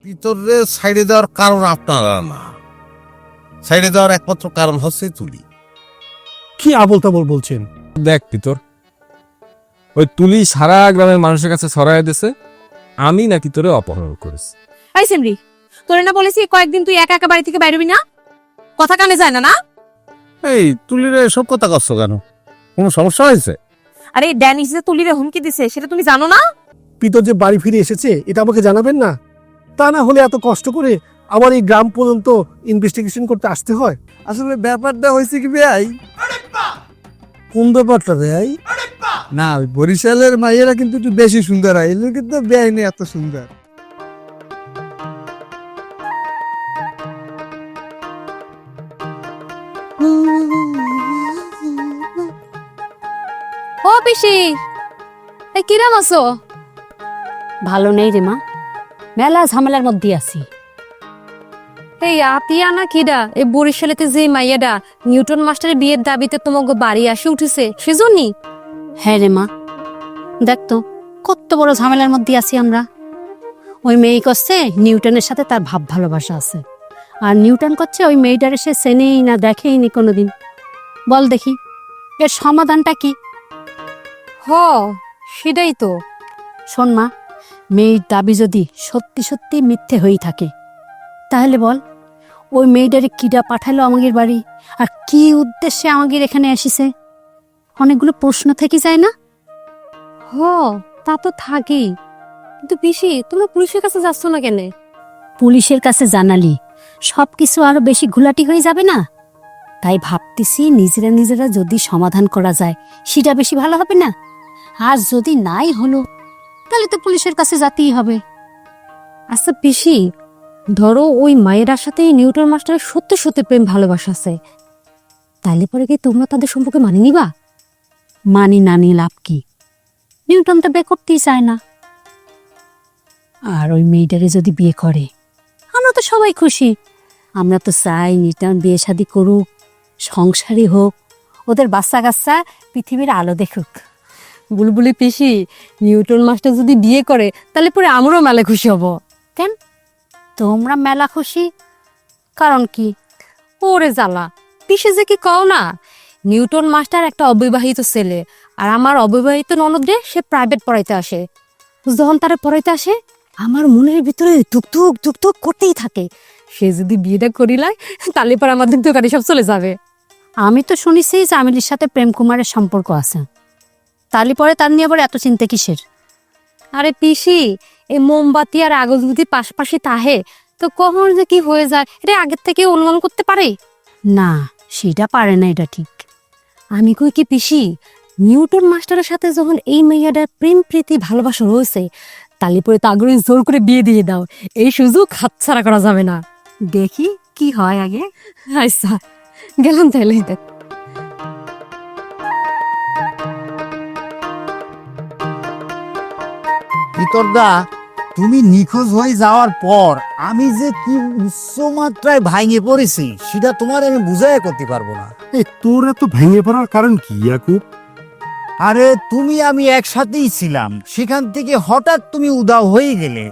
ভিতরে সাইডে দেওয়ার কারণ আপনারা না, সাইডে দেওয়ার একমাত্র কারণ হচ্ছে তুলি। কি আবল তাবল বলছেন? দেখ পিতর, ওই তুলি সারা গ্রামের মানুষের কাছে ছড়াই দিছে আমি নাকি তোরে অপহরণ করেছি। এই সিমরি, তোরে না বলেছি কয়েকদিন তুই একা একা বাড়ি থেকে বাইরে হবি না? কথা কানে যায় না না? এই তুলির এসব কথা কষ্ট কেন? কোনো সমস্যা হয়েছে? আরে ড্যানিশ যে তুলিরে হুমকি দিছে সেটা তুমি জানো না? পিতর যে বাড়ি ফিরে এসেছে এটা আমাকে জানাবেন না? তা না হলে এত কষ্ট করে আমার এই গ্রাম পর্যন্ত ইনভেস্টিগেশন করতে আসতে হয়। আসলে ব্যাপারটা হয়েছে কি ভাই, কোন ব্যাপারটা ভাই? না ওই বরিশালের মাইয়েরা কিন্তু একটু বেশি সুন্দর হয়, এগুলো কিন্তু বেআই নেই এত সুন্দর। ও পিসি, এই কিরাম আছো? ভালো নেই রে মা, মেলা ঝামেলার মধ্যে আছি। এই আতিয়া না কিডা এই বরিশালেতে যে মাইয়াডা নিউটন মাস্টারের বিয়ের দাবিতে তোমাকে বাড়ি আসে উঠেছে সেজন্যই? হ্যাঁ রে মা, দেখ তো কত বড় ঝামেলার মধ্যে আছি আমরা। ওই মেয়ে করছে নিউটনের সাথে তার ভাব ভালোবাসা আছে, আর নিউটন করছে ওই মেয়েটার সে চেনেই না দেখেই নি কোনোদিন। বল দেখি এর সমাধানটা কি? হ, সেটাই তো। শোন মা, মেয়ের দাবি যদি সত্যি সত্যি মিথ্যে হয়েই থাকে তাহলে বল ওই মেয়েটারে কিডা পাঠালো আমাদের বাড়ি, আর কি উদ্দেশ্যে আমাদের এখানে এসেছে? অনেকগুলো প্রশ্ন থেকে যায় না? হ, তা তো থাকেই, কিন্তু পিসি তোমরা পুলিশের কাছে যাচ্ছ না কেন? পুলিশের কাছে জানালি সবকিছু আরো বেশি ঘোলাটি হয়ে যাবে না? তাই ভাবতেছি নিজেরা নিজেরা যদি সমাধান করা যায় সেটা বেশি ভালো হবে না? আর যদি নাই হলো তাহলে তো পুলিশের কাছে যেতেই হবে। আচ্ছা পিসি, ধরো ওই মায়েরার সাথে নিউটন মাস্টারের সত্যি সত্যি প্রেম ভালোবাসা আছে, তাইলে পরে কি তোমরা তাদের সম্পর্কে মানি নিবা? মানি না নিয়ে লাভ কি? নিউটন তো বিয়ে করতেই চায় না, আর ওই মেয়েটারে যদি বিয়ে করে আমরা তো সবাই খুশি। আমরা তো চাই নিউটন বিয়ে শাদী করুক, সংসারী হোক, ওদের বাচ্চা কাচ্চা পৃথিবীর আলো দেখুক। বুলবুলি পিসি, নিউটন মাস্টার যদি বিয়ে করে তাহলে পরে আমরাও মেলে খুশি হব। কেন তোমরা মেলা খুশি? কারণ কি? ওরে জ্বালা, পিসি যে কি কও না, নিউটন মাস্টার একটা অবিবাহিত ছেলে, আর আমার অবিবাহিত ননদ রে সে প্রাইভেট পড়াইতে আসে। যখন তারা পড়াইতে আসে আমার মনের ভিতরে ধুকধুক ধুকধুক করতেই থাকে। সে যদি বিয়েটা করিলায় তাহলে পর আমাদের দোকানে সব চলে যাবে। আমি তো শুনেছি চামেলির সাথে প্রেম কুমারের সম্পর্ক আছে, তাহলে পরে তার নিয়ে আবার এত চিন্তা কিসের? আরে পিসি, এই মোমবাতি আর আগুন যদি পাশাপাশি তাহে তো কখন যে কি হয়ে যায় এটা আগের থেকে অনুমান করতে পারে না, সেটা পারে না, এটা ঠিক। আমি কই কি পিসি, নিউটন মাস্টারের সাথে যখন এই মেয়েটার প্রেম প্রীতি ভালোবাসা রয়েছে তাহলে পরে তাগরে জোর করে বিয়ে দিয়ে দাও, এই সুযোগ হাতছাড়া করা যাবে না। দেখি কি হয় আগে। আচ্ছা, গেলাম তাহলে। ভিতরদা, তুমি নিখোঁজ হয়ে যাওয়ার পর আমি যে কি উচ্চ মাত্রায় ভাঙে পড়েছি সেটা তোমার আমি বুঝাই করতে পারবো না। এই তোর এত ভেঙে পড়ার কারণ কি ইয়াকুব? আরে তুমি আমি একসাথেই ছিলাম, সেখান থেকে হঠাৎ তুমি উদাও হয়ে গেলে।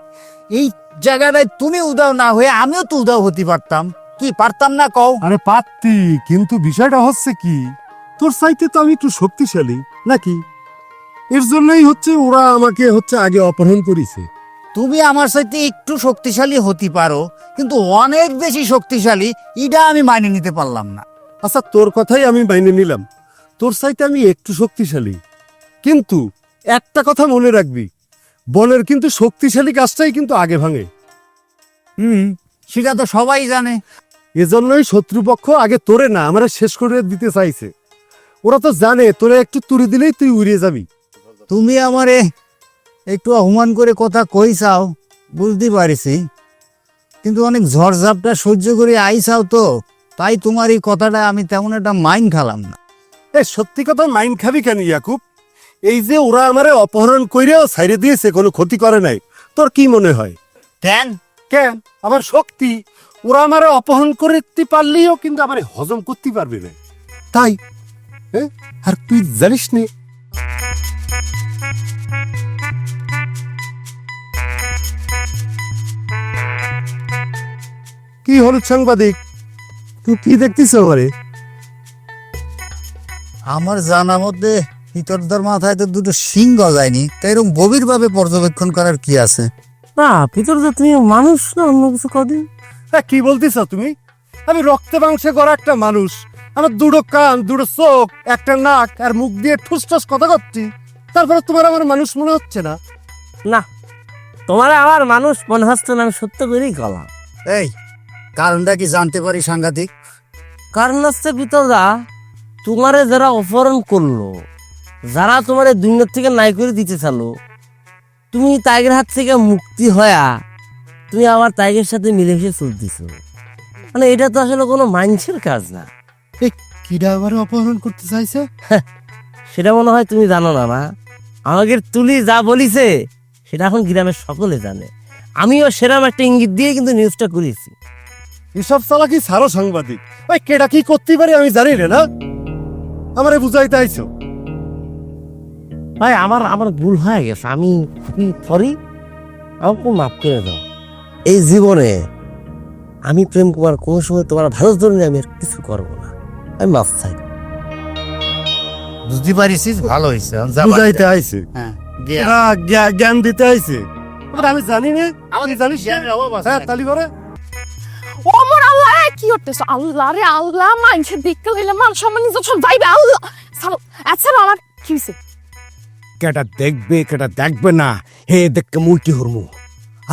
এই জায়গাটায় তুমি উদাও না হয়ে আমিও তো উদাও হতে পারতাম, কি পারতাম না কও? আরে পাত্তি, কিন্তু বিষয়টা হচ্ছে কি, তোর চাইতে তো আমি একটু শক্তিশালী নাকি? এর জন্যই হচ্ছে ওরা আমাকে আগে অপহরণ করেছে। তুমি আমার সাথে একটু শক্তিশালী হতে পারো, কিন্তু অনেক বেশি শক্তিশালী এটা আমি মানিয়ে নিতে পারলাম না। আচ্ছা, তোর কথাই আমি মাইনে নিলাম, তোর চাইতে আমি একটু শক্তিশালী, কিন্তু একটা কথা মনে রাখবি, বনের কিন্তু শক্তিশালী গাছটাই কিন্তু আগে ভাঙে। সেটা তো সবাই জানে। এজন্যই শত্রুপক্ষ আগে তোরে না আমরা শেষ করে দিতে চাইছে। ওরা তো জানে তোরে একটু তুড়ি দিলেই তুই উড়িয়ে যাবি। তুমি আমারে একটু অপমান করে কথা কই চাও বুঝতে পারিছি, কিন্তু অনেক ঝড়ঝাপটা সহ্য করে আইসাও তো, তাই তোমার এই কথাটা আমি তেমন একটা মাইন্ড খালাম না। সত্যি কথা মাইন্ড খাবি কেন ইয়াকুব? এই যে ওরা আমারে অপহরণ কইরেও ছাইরে দিয়েছে, কোনো ক্ষতি করে নাই, তোর কি মনে হয়? কেন? কেন আমার শক্তি, ওরা আমারে অপহরণ করতে পারলেও কিন্তু আমারে হজম করতে পারবে না, তাই আর তুই জানিস নে কি হলুদ সাংবাদিক, তুই কি দেখতিস আমারে? আমার জানা মধ্যে ভিতরদার মাথায় তো দুটো শিং গজায়নি, তাই এরকম গভীর ভাবে পর্যবেক্ষণ করার কি আছে? না ভিতর যে তুমি মানুষ না অন্য কিছু কদিন। হ্যাঁ, কি বলতিস তুমি? আমি রক্তে মাংসে গড়া একটা মানুষ, আমার দুটো কান, দুটো চোখ, একটা নাক আর মুখ দিয়ে ঠুস ঠুস কথা করছি, তারপরে তোমার আমার মানুষ মনে হচ্ছে না? না তোমার আমার মানুষ মনে হচ্ছে না, আমি সত্য করেই গলা। এই কারণটা কি জানতে পারি সাংঘাতিক? কারণ হচ্ছে ভিতরদা, তোমারে যারা অপহরণ করলো, যারা তোমার দুনিয়ার থেকে নাই করে দিতে চালো, তুমি তাইগের হাত থেকে মুক্তি হয়া তুমি আবার তাইগের সাথে মিলেমিশে চলতেছ, মানে এটা তো আসলে কোনো মানুষের কাজ না। কিরা আবার অপহরণ করতে চাইছে? সেটা মনে হয় তুমি জানো না। না, আমাকে তুলি যা বলিছে সেটা এখন গ্রামের সকলে জানে। আমিও সেরকম একটা ইঙ্গিত দিয়ে কিন্তু নিউজটা করেছি। এসব চালাকি ছাড়ো সাংবাদিক, ওই কেডা কি করতে পারে আমি জানি না, আমারে বুঝাইতে আইছো? ভাই আমার আমার ভুল হয়ে গেছে, আমি সরি, আমাকে মাফ করে দাও। এই জীবনে আমি প্রেম কুমার কোনো সময় তোমার ভালো জন্য আমি আর কিছু করবো না, আমি মাফ চাই। বুঝতে পারিস, ভালো হয়েছে। বুঝাইতে আইছে, হ্যাঁ জ্ঞান দিতে আইছে। আমি জানি না, আমি জানিস? হ্যাঁ, তালি করে। ও মোর আল্লাহ, কি করতেছ? আল্লাহ রে আল্লাহ, মানুষের দেখতে হইলে মান সম্মান যখন যাইবে আল্লাহ। আচ্ছা আমার কি হইছে? কেটা দেখবে কেটা দেখবে না, হে দেখকে মুই কি হরমু।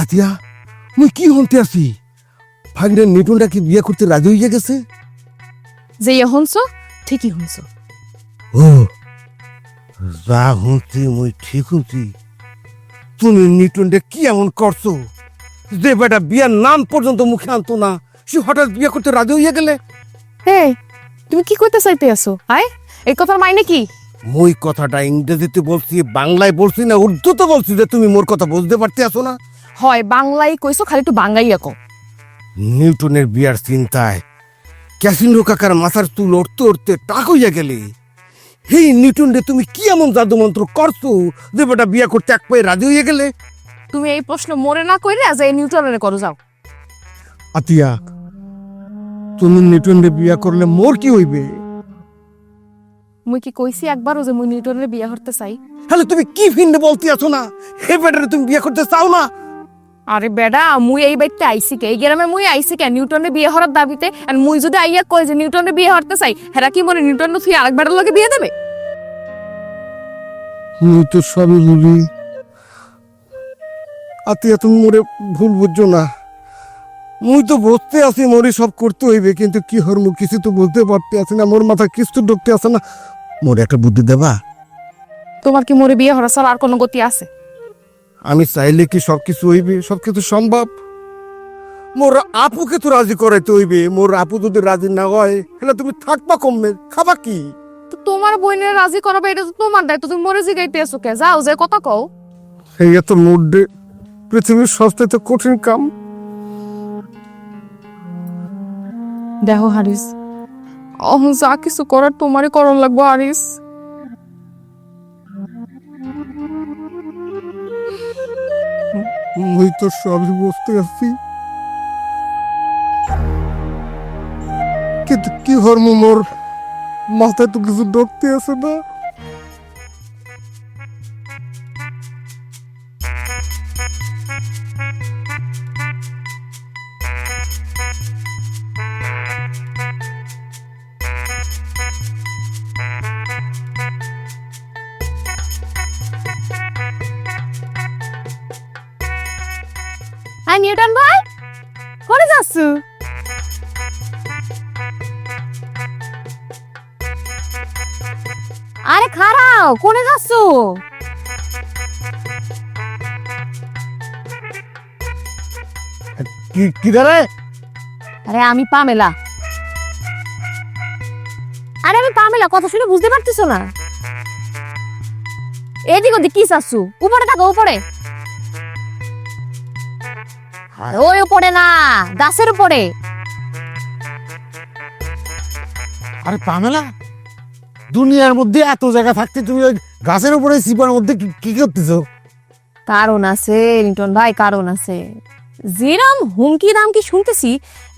আতিয়া, মুই কি হনতে আছি? ভাগ্নের নিটুনটা কি বিয়ে করতে রাজি হইয়া গেছে? যে হনছো ঠিকই হনছো। ও যা হুঁতি মুই ঠিক হুঁতি। তুমি নিটুনটা কি এমন করছো যে বেটা বিয়ের নাম পর্যন্ত মুখে আনতো না, সে হঠাৎ বিয়ে করতে রাজি হইয়া গেলে? এই তুমি কি কইতে চাইতে আছো? হাই, এই কথার মাইনে কি? মুই কথাটা ইংরেজিতে বলছি, বাংলায় বলছি না উর্দুতে বলছি, যে তুমি মোর কথা বুঝতে পারতে আসো না? হয় বাংলায় কইছো, খালি একটু বাংলাইয়া কও। নিউটনের বিয়ার চিন্তায় ক্যাসিনো কাকার মাথার চুল উঠতে উঠতে টাক হইয়া গেলে। হেই নিউটন রে, তুমি কি এমন জাদু মন্ত্র করছো যে বেটা বিয়ে করতে এক পায়ে রাজি হইয়া গেলে? তুমি এই প্রশ্ন মরে না কইরে আজ এই নিউটনের করো যাও। আতিয়া, তুমি নিউটন রে বিয়ে করলে মোর কি হইবে? মুই কি কইছি একবারও যে মুই নিউটনের বিয়ে করতে চাই? হ্যালো, তুমি কি ফিন্ডে বলতে আছো না? হে বেটারে তুমি বিয়ে করতে চাও না? আরে বেডা, মুই এই বাইতে আইছি কে? এই গ্রামে মুই আইছি কে নিউটনের বিয়ে হওয়ার দাবিতে? আর মুই যদি আইয়া কই যে নিউটনের বিয়ে হতে চাই, হেরা কি মনে নিউটন তুই আরেক বেটার লগে বিয়ে দেবে? মুই তো সবই বলি। আতিয়া, তুমি মোরে ভুল বুঝছো না। মুই তো বুঝতে আছি মোরে সব করতে হইবে, কিন্তু কি হরমু কিছু তো বুঝতে পারতে আছি না, মোর মাথা কিছু ঢুকতে আসে না। মোরে একটা বুদ্ধি দেবা? তোমার কি মোরে বিয়ে হওয়ার ছাড়া আর কোনো গতি আছে? আমি চাইলে কি সবকিছু হইবে? সবকিছু সম্ভব। মোর আপুকে তো রাজি করাইতে হইবে। মোর আপু যদি রাজি না হয়, তাহলে তুমি থাকবা কমবে, খাবা কি? তো তোমার বোনের রাজি করাবে, এটা তো তোমার দায়িত্ব। তুমি মোরে জিগাইতে আছো কে? যাও, যে কথা কও। এই এত মুডে পৃথিবীর সবচেয়ে কঠিন কাম। দেখো হারিস, যা কিছু করার তোমারই করার লাগবো হারিস। মুই তো সবই বুঝতে আছি, কিন্তু কি হরমু মোর মাথায় তো কিছু ঢুকতে আছে না। হ্যাঁ নিউটন ভাই, কোনে যাচ্ছ? আরে খারাও, কোনে যাচ্ছ? কি দাঁড়ে? আরে আমি পামেলা। আরে আমি পামেলা, কথা শুনে বুঝতে পারতেছো না? এদিক ওদিক কি চাচ্ছ? উপরে থাকো, উপরে। ওই উপরে না, গাছের উপরে। আরে পামেলা, দুনিয়ার মধ্যে এত জায়গা থাকতে তুমি ওই গাছের উপরে সিপার মধ্যে কি করতেছো? কারণ আছে নিউটন ভাই, কারণ আছে। যেরাম হুমকি দামকি শুনতেছি,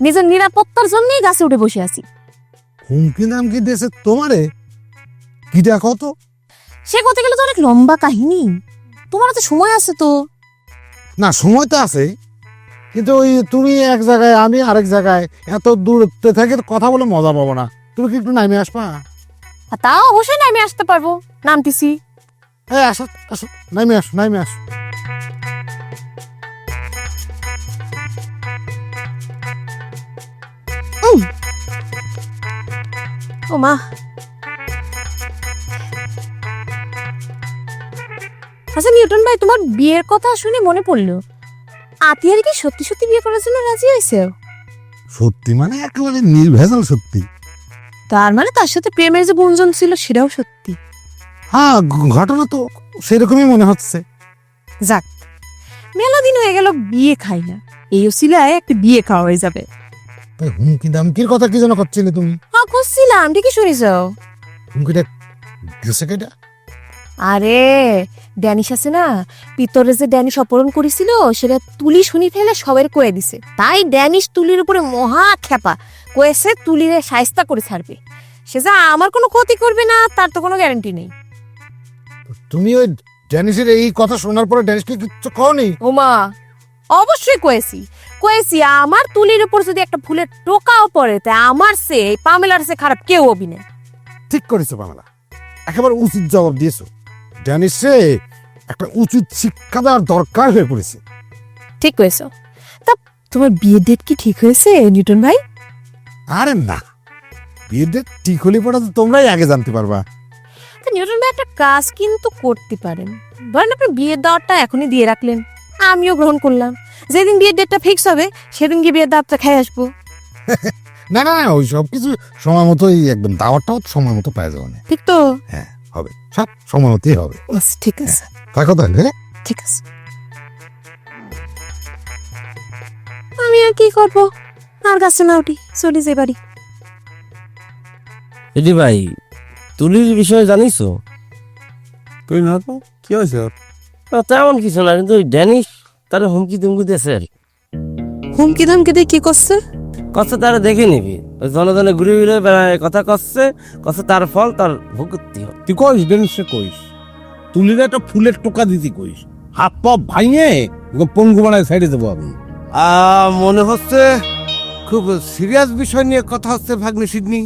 নিজের নিরাপত্তার জন্যই গাছে উঠে বসে আছি। হুমকি নাম কি দেশে তোমারে কি দেখো তো? সে করতে গেলে তো অনেক লম্বা কাহিনী, তোমার তো সময় আছে তো। না, সময় তো আছে, কিন্তু ওই তুমি এক জায়গায় আমি আরেক জায়গায়, এত দূরত্বে থেকে তো কথা বলে মজা পাবো না। তুমি কি একটু নামে আসবা? আর তাও অবশ্যই নামে আসতে পারবো, নামতেছি। হ্যাঁ, আসো আসো, নামে আসো, নামে আসো। ও মা, আচ্ছা নিউটন ভাই, তোমার বিয়ের কথা শুনে মনে পড়লো, আতিয়ার কি সত্যি সত্যি বিয়ে করার জন্য রাজি হয়েছে? সত্যি মানে একেবারে নির্ভেজাল সত্যি। তার মানে তার সাথে প্রেমের যে গুঞ্জন ছিল সেটাও সত্যি। হ্যাঁ, ঘটনা তো সেরকমই মনে হচ্ছে। যাক, মেলা দিন হয়ে গেল বিয়ে খাই না, এই ওসিলায় একটা বিয়ে খাওয়া হয়ে যাবে। তাই হুমকি দামকির কথা কি যেন করছিলে তুমি? হ্যাঁ করছিলাম, ঠিকই শুনিস। হুমকিটা গেছে কেটা? আরে ড্যানিশ আছে না, পিতরে যে ড্যানিশ অপহরণ করেছিল সেটা তুলি শুনি ফেলে সবের কয়ে দিছে। তাই ড্যানিশ তুলির উপরে মহা খেপা, কয়েছে তুলিরে সায়স্তা করে ছাড়বে। সে যা আমার কোনো ক্ষতি করবে না তার তো কোনো গ্যারান্টি নেই। তুমি ওই ড্যানিশের এই কথা শোনার পরে ড্যানিশকে কিচ্ছু কওনি? ওমা, অবশ্যই কয়েছি আমার তুলির উপর যদি একটা ফুলের টোকাও পড়ে তা আমার সে এই পামেলার সে খারাপ কেউ অভিনয়। ঠিক করেছো পামেলা, একেবারে উচিত জবাব দিয়েছো। ড্যানিশে একটা উচিত শিক্ষা দেওয়ার দরকার হয়ে পড়েছে। ঠিক কয়েছো। তা তোমার বিয়ের ডেট কি ঠিক হয়েছে নিউটন ভাই? আরে না, বিয়ের ডেট ঠিক হলে পড়া তো তোমরাই আগে জানতে পারবা। তা নিউটন ভাই একটা কাজ কিন্তু করতে পারেন, ধরেন আপনি বিয়ের দাওয়াতটা এখনই দিয়ে রাখলেন, আমিও গ্রহণ করলাম, যেদিন বিয়ের ডেটটা ফিক্স হবে সেদিন গিয়ে বিয়ের দাওয়াতটা খেয়ে আসবো। না না, ওই সব কিছু সময় মতোই, একদম দাওয়াতটাও সময় মতো পাওয়া যাবে না। ঠিক তো? হ্যাঁ, হবে, সব সময় মতোই হবে। বাস, ঠিক আছে, তাই কথা হলে ঠিক আছে। আমি আর কি করবো, আর গাছে না উঠি, চলে যাই বাড়ি। এটি ভাই, তুলির বিষয়ে জানিছো? তুই না তো কি হয়েছে ওর? তেমন কিছু না, কিন্তু ওই ড্যানিশ তার হুমকি তুমকি দিয়েছে আর কি। হুমকি ধামকি দিয়ে কি করছে? কথা তারা দেখে নিবি, ওই জনজনে ঘুরে ঘুরে বেড়ায় কথা করছে, তার ফল তার ভোগ করতে হবে। তুই কইস ডেনিসে কইস, তুলির একটা ফুলের টোকা দিতে কইস, হাত পা ভাঙে ওকে পঙ্গু বানায় সাইডে দেবো আমি। মনে হচ্ছে খুব সিরিয়াস বিষয় নিয়ে কথা হচ্ছে ভাগ্নে সিডনি।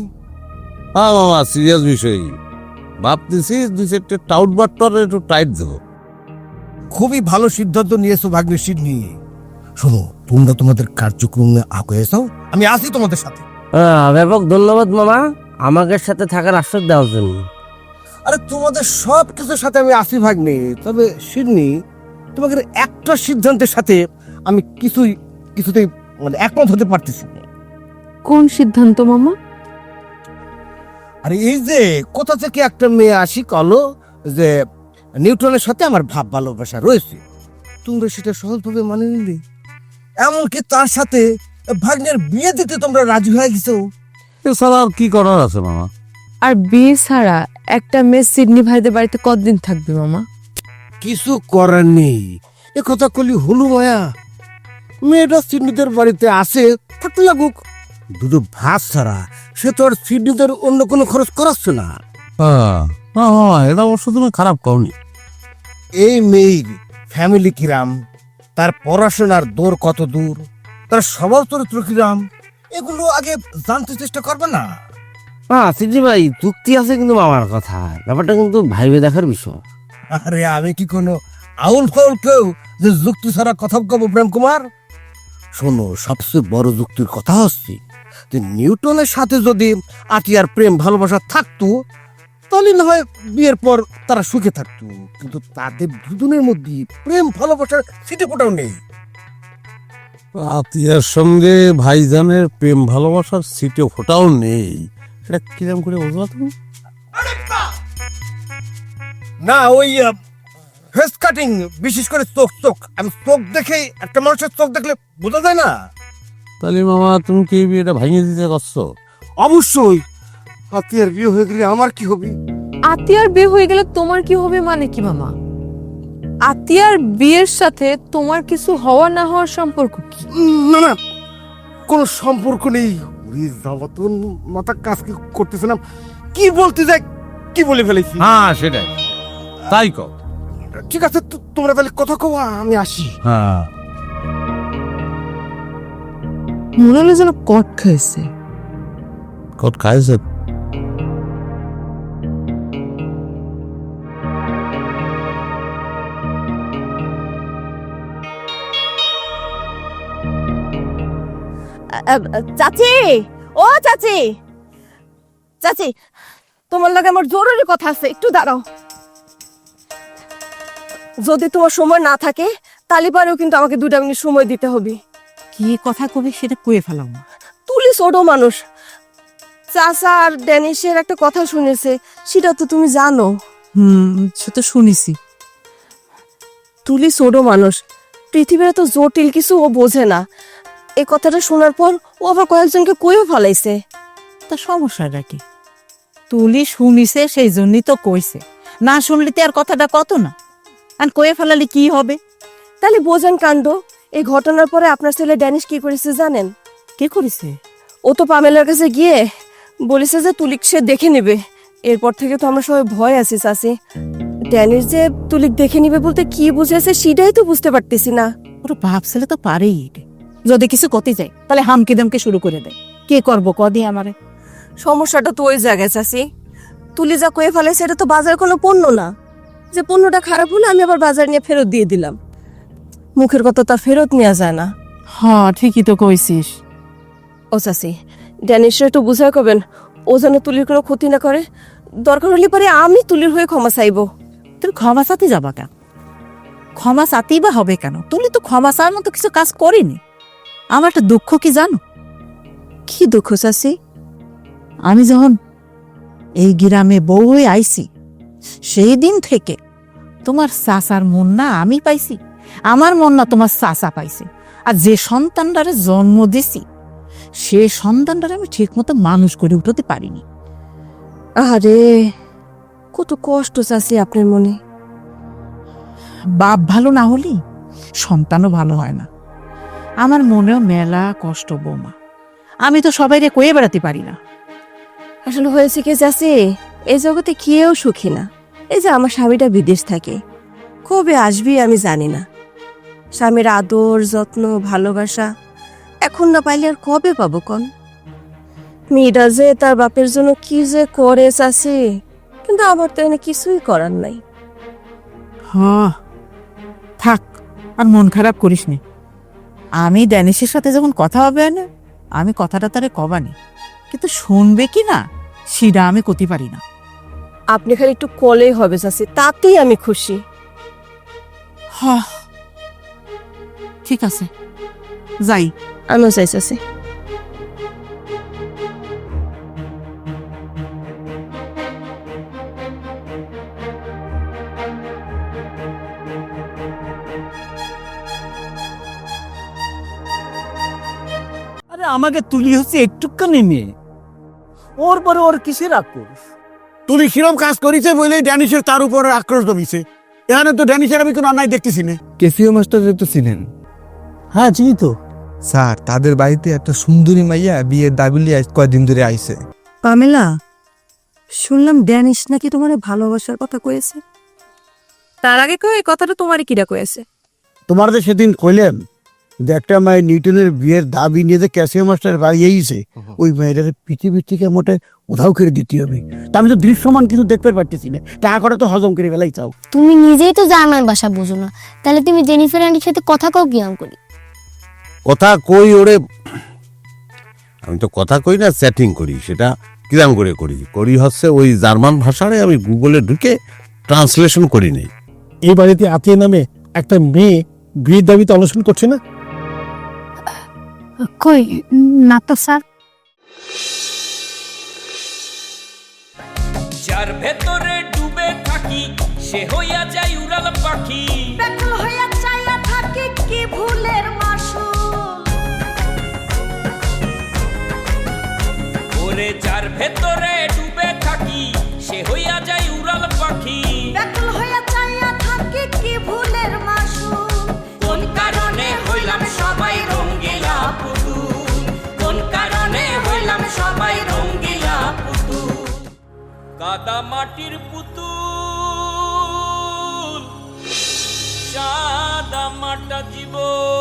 হ্যাঁ মামা, সিরিয়াস বিষয়। ভাবতেছি 2-4টা টাউট বাট্টার একটু টাইট দেবো। খুবই ভালো সিদ্ধান্ত নিয়েছো ভাগ্নে সিডনি। শোনো, তোমরা তোমাদের কার্যক্রমে আগে যাও, আমি আছি তোমাদের সাথে। ব্যাপক ধন্যবাদ মামা, আমাকে সাথে থাকার আশ্বাস দেওয়ার জন্য। আরে তোমাদের সব কিছুর সাথে আমি আছি ভাগ্নে, তবে সিডনি তোমাদের একটা সিদ্ধান্তের সাথে আমি কিছুতেই মানে একমত হতে পারতেছি না। কোন সিদ্ধান্ত মামা? আরে এই যে কোথা থেকে একটা মেয়ে আসি কলো যে নিউটনের সাথে আমার ভাব ভালোবাসা রয়েছে, তোমরা সেটা সহজভাবে মানে নিলে, এমনকি তার সাথে ভাগ্নের বিয়ে দিতে তোমরা রাজি হয়ে গেছো। এছাড়া আর কি করার আছে মামা? আর বিয়ে ছাড়া একটা মেয়ে সিডনি ভাইদের বাড়িতে কতদিন থাকবে মামা? কিছু করার নেই, এ কথা কলি হলু মায়া। মেয়েটা সিডনিদের বাড়িতে আসে, থাকতে লাগুক। দুটো ভাত ছাড়া সে তো আর সিডনিদের অন্য কোনো খরচ করাচ্ছে না। হ্যাঁ, না মামা, এটা অবশ্য তুমি খারাপ করনি। এই মেয়ের ফ্যামিলি কিরাম, তার পড়াশোনার দূর কত দূর, তার স্বভাব চরিত্র কিরাম, এগুলো আগে জানতে চেষ্টা করবে না? সিদ্ধি ভাই, যুক্তি আছে কিন্তু মামার কথা, ব্যাপারটা কিন্তু ভাইবে দেখার বিষয়। আরে আমি কি কোনো আউল ফাউল কেউ যে যুক্তি ছাড়া কথা কব প্রেম কুমার? শোনো, সবচেয়ে বড় যুক্তির কথা হচ্ছে যে নিউটনের সাথে যদি আতিয়ার প্রেম ভালোবাসা থাকতো তাহলে না হয় বিয়ের পর তারা সুখে থাকতো, কিন্তু তাদের দুজনের মধ্যে প্রেম ভালোবাসার সিটে কোটাও নেই। আতিয়ার সঙ্গে ভাইজানের প্রেম ভালোবাসার সিটে ফোটাও নেই, এটা কিরম করে বুঝলা তুমি? না, ওই ফেস কাটিং, বিশেষ করে চোখ আমি চোখ দেখে, একটা মানুষের চোখ দেখলে বোঝা যায় না? তাহলে মামা, তুমি কি বিয়েটা ভাঙিয়ে দিতে করছো? অবশ্যই, আতিয়ার বিয়ে হয়ে গেলে আমার কি হবে? আতিয়ার বিয়ে হয়ে গেলে তোমার কি হবে মানে কি মামা? আতিয়ার বিয়ের সাথে তোমার কিছু হওয়া না হওয়ার সম্পর্ক কি? না না, কোনো সম্পর্ক নেই। ওরে বাবা, তোর মাথা কাজ করতেছে না, কি বলতে যাই কি বলে ফেলেছি। হ্যাঁ সেটাই, তাই কও। ঠিক আছে, তোমরা তাহলে কথা কও, আমি আসি। হ্যাঁ, মনে হলো যেন কট খাইছে। কত খাইছে? চাচি, ও চাচি, চাচি, তোমার লগে আমার জরুরি কথা আছে, একটু দাঁড়াও। যদি তোমার সময় না থাকে তাহলে পারেও কিন্তু আমাকে 2 মিনিট সময় দিতে হবে। কি কথা কবে সেটা কয়ে ফেলাম। তুলি ছোট মানুষ, চাচা আর ড্যানিশের একটা কথা শুনেছে, সেটা তো তুমি জানো। সে তো শুনেছি। তুলি ছোট মানুষ, পৃথিবীর তো জটিল কিছু ও বোঝে না। এই কথাটা শোনার পর ও আবার কয়েকজনকে কইও ফেলাইছে। তা সমস্যাটা কি? তুলি শুনিছে সেই জন্যই তো কইছে, না শুনলে তো আর কথাটা কত না। আর কয়ে ফেলালে কি হবে? তাহলে বোঝেন কাণ্ড। এই ঘটনার পরে আপনার ছেলে ড্যানিশ কি করেছে জানেন? কে করেছে? ও তো পামেলার কাছে গিয়ে বলেছে যে তুলিক সে দেখে নেবে। এরপর থেকে তো আমরা সবাই ভয় আছি চাচি। ড্যানিশ যে তুলিক দেখে নিবে বলতে কি বুঝেছে সেটাই তো বুঝতে পারতেছি না। ওর বাপ ছেলে তো পারেই। যদি কিছু করতে যায় তাহলে হামকি দামকে শুরু করে দেয়। কে করবো কদি আমারে? সমস্যাটা তো ওই জায়গায় চাচি, তুলি যা কয়ে ফেলেছে এটা তো বাজার কোনো পণ্য না যে পণ্যটা খারাপ হলে আমি আবার বাজার নিয়ে ফেরত দিয়ে দিলাম। মুখের কথা তো আর ফেরত নেওয়া যায় না। হ্যাঁ ঠিকই তো কইছিস। ও চাচি, ড্যানিশরে একটু বুঝাই করবেন, ও যেন তুলির কোনো ক্ষতি না করে। দরকার হলে পরে আমি তুলির হয়ে ক্ষমা চাইবো। তুই ক্ষমা চাতে যাবা কেন? ক্ষমা চাতেই বা হবে কেন? তুলি তো ক্ষমা চাওয়ার মতো কিছু কাজ করিনি। আমার একটা দুঃখ কি জানো? কি দুঃখ চাচি? আমি যখন এই গ্রামে বউ হয়ে আইছি সেই দিন থেকে তোমার চাচার মন না আমি পাইছি, আমার মন না তোমার চাচা পাইছে। আর যে সন্তানটারে জন্ম দিছি সে সন্তানটারে আমি ঠিক মতো মানুষ করে উঠতে পারিনি। আরে কত কষ্ট চাচি আপনার মনে। বাপ ভালো না হলেই সন্তানও ভালো হয় না। আমার মনেও মেলা কষ্ট বৌমা, আমি তো সবাইরে কয়ে বেড়াতে পারি না। আসলে হয়েছে কি চাচি, এই জগতে কেউ সুখী না। এই যে আমার স্বামীটা বিদেশ থাকে, কবে আসবি আমি জানি না। স্বামীর আদর যত্ন ভালোবাসা এখন না পাইলে আর কবে পাবো কন? মেয়েটা যে তার বাপের জন্য কি যে করে চাচি, কিন্তু আমার তো এনে কিছুই করার নাই। হ্যাঁ থাক, আর মন খারাপ করিস নি। আমি ড্যানিশের সাথে যখন কথা হবে না, আমি কথাটা তারে কবানি, কিন্তু শুনবে কি না সেটা আমি করতে পারি না। আপনি খালি একটু কলেই হবে চাচি, তাতেই আমি খুশি। হ্যাঁ ঠিক আছে, যাই। আমিও চাই চাচি। আরে আমাকে তুলি হচ্ছে একটুখানি মেয়ে, ওর পরে ওর কিসের আক্রোশ? তুলি কিরম কাজ করেছে বলে ড্যানিশের তার উপর আক্রোশ জমিছে। এখানে তো ড্যানিশের আমি কোনো অন্যায় দেখতেছি না। কেসিও মাস্টার তো চিনেন? হ্যাঁ চিনি তো। স্যার, তাদের বাড়িতে একটা সুন্দরী মাইয়া বিয়ের দাবি নিয়ে কয়দিন ধরে আইছে। পামেলা, শুনলাম ড্যানিশ নাকি তোমার ভালোবাসার কথা কয়েছে। তার আগে কেউ এই কথাটা তোমারই কিরা কয়েছে? তোমার যে সেদিন কইলেন যে একটা মেয়ে নিউটনের বিয়ের দাবি নিয়ে যে ক্যাসিও মাস্টার বাড়ি এইছে, ওই মেয়েটার পৃথিবীর থেকে মোটে উধাও করে দিতে হবে। তা আমি তো দৃশ্যমান কিছু দেখতে পারতেছি না, টাকা করে তো হজম করে ফেলাই চাও। তুমি নিজেই তো জার্মান ভাষা বুঝো না, তাহলে তুমি জেনিফার আন্টির সাথে কথা কও কিরম করি? কথা কই ওরে, আমি তো কথা কই না, চ্যাটিং করি। সেটা কিরাম করে করি হচ্ছে ওই জার্মান ভাষারে আমি গুগলে ঢুকে ট্রান্সলেশন করি নেই। এই বাড়িতে আতিয়া নামে একটা মেয়ে বিয়ের দাবিতে অনশন করছে না? কই না তো স্যার। যার ভেতরে ডুবে থাকি সে হইয়া যায় উড়াল পাখি, ব্যাকুল হইয়া চাইয়া থাকি কি ভুলের মাসুল। ওরে যার ভেতরে ডুবে থাকি সে হইয়া যায় উড়াল পাখি, ব্যাকুল হইয়া চাইয়া থাকি কি ভুলের কাদা মাটির পুতুল সাদা মাটা জীবন